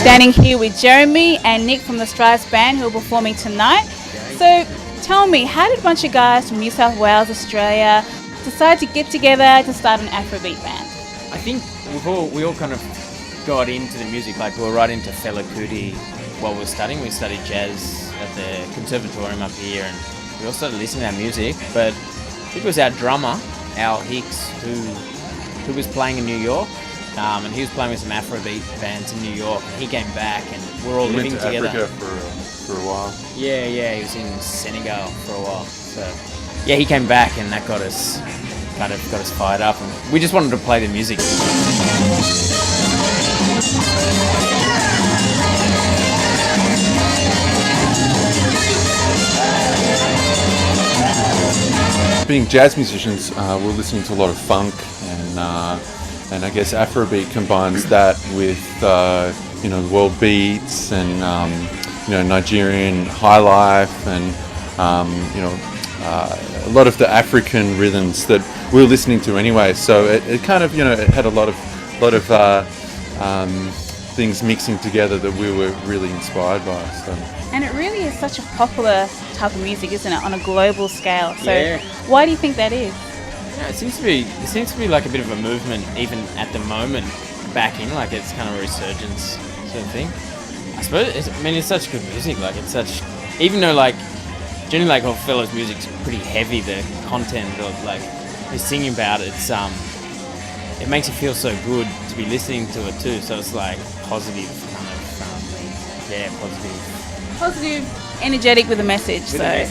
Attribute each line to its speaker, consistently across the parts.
Speaker 1: Standing here with Jeremy and Nick from the Strides Band who are performing tonight. So tell me, how did a bunch of guys from New South Wales, Australia decide to get together to start an Afrobeat band?
Speaker 2: I think we all kind of got into the music, like we were right into FELA KUTI while we were studying. We studied jazz at the conservatorium up here and we all started listening to our music, but I think it was our drummer, Al Hicks, who was playing in New York. And he was playing with some Afrobeat bands in New York. And he came back, and we're all living together.
Speaker 3: Africa for a while.
Speaker 2: Yeah, he was in Senegal for a while. So yeah, he came back, and that got us fired up, and we just wanted to play the music.
Speaker 3: Being jazz musicians, we're listening to a lot of funk and I guess Afrobeat combines that with world beats and Nigerian high life and a lot of the African rhythms that we were listening to anyway. So it kind of it had a lot of things mixing together that we were really inspired by. So.
Speaker 1: And it really is such a popular type of music, isn't it, on a global scale? So why do you think that is?
Speaker 2: Yeah, it seems to be like a bit of a movement even at the moment back in, like it's kind of a resurgence sort of thing. I suppose it's such good music, like it's such, even though like generally like all Fela's music's pretty heavy, the content of like he's singing about it makes you feel so good to be listening to it too, so it's like positive kind of
Speaker 1: positive, energetic with a message. Yeah.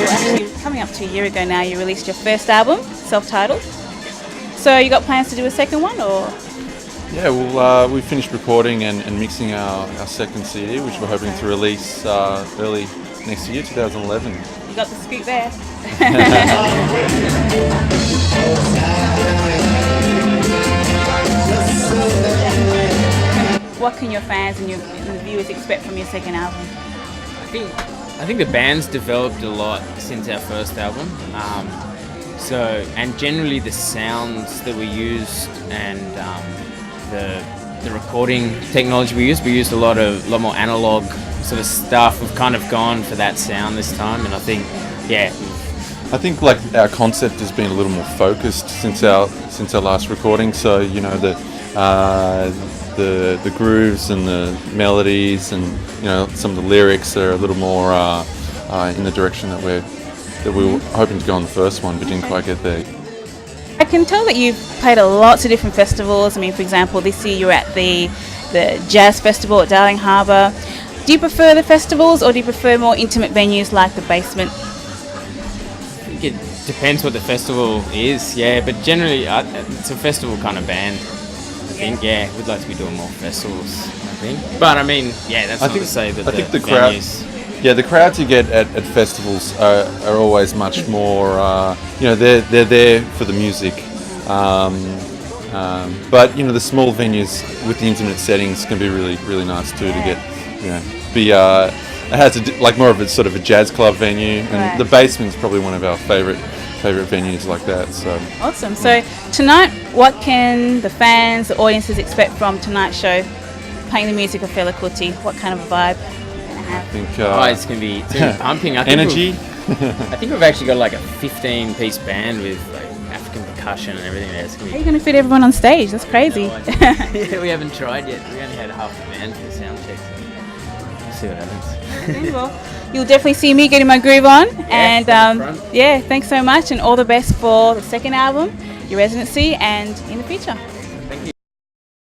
Speaker 1: Actually, coming up to a year ago now, you released your first album, self-titled. So you got plans to do a second one, or?
Speaker 3: Yeah, well, we finished recording and mixing our second CD, which we're hoping to release early next year, 2011.
Speaker 1: You got the scoop there. What can your fans and the viewers expect from your second album?
Speaker 2: I think the band's developed a lot since our first album. And generally the sounds that we used and the recording technology we used a lot more analog sort of stuff. We've kind of gone for that sound this time, and I think
Speaker 3: like our concept has been a little more focused since our last recording. So the grooves and the melodies and some of the lyrics are a little more in the direction that we were hoping to go on the first one, but didn't quite get there.
Speaker 1: I can tell that you've played at lots of different festivals. I mean, for example, this year you're at the Jazz Festival at Darling Harbour. Do you prefer the festivals, or do you prefer more intimate venues like the Basement?
Speaker 2: I think it depends what the festival is, but generally it's a festival kind of band. I think, we'd like to be doing more festivals, I think. But I mean, that's not to say that the venues...
Speaker 3: The crowds you get at festivals are always much more, they're there for the music. But, the small venues with the intimate settings can be really, really nice too to get, it has like more of a sort of a jazz club venue. And the Basement's probably one of our favourite venues like that. So
Speaker 1: awesome. So tonight, what can the fans, the audiences expect from tonight's show? Playing the music of FELA KUTI, what kind of a vibe?
Speaker 3: I think
Speaker 2: it's going to be pumping. I think
Speaker 3: energy.
Speaker 2: I think we've actually got like a 15-piece band with like African percussion and everything there.
Speaker 1: How are you going to fit everyone on stage? That's crazy.
Speaker 2: We haven't tried yet. We only had half the band for the sound check, so we'll see what happens.
Speaker 1: Okay, well, you'll definitely see me getting my groove on. And thanks so much, and all the best for the second album, your residency, and in the future.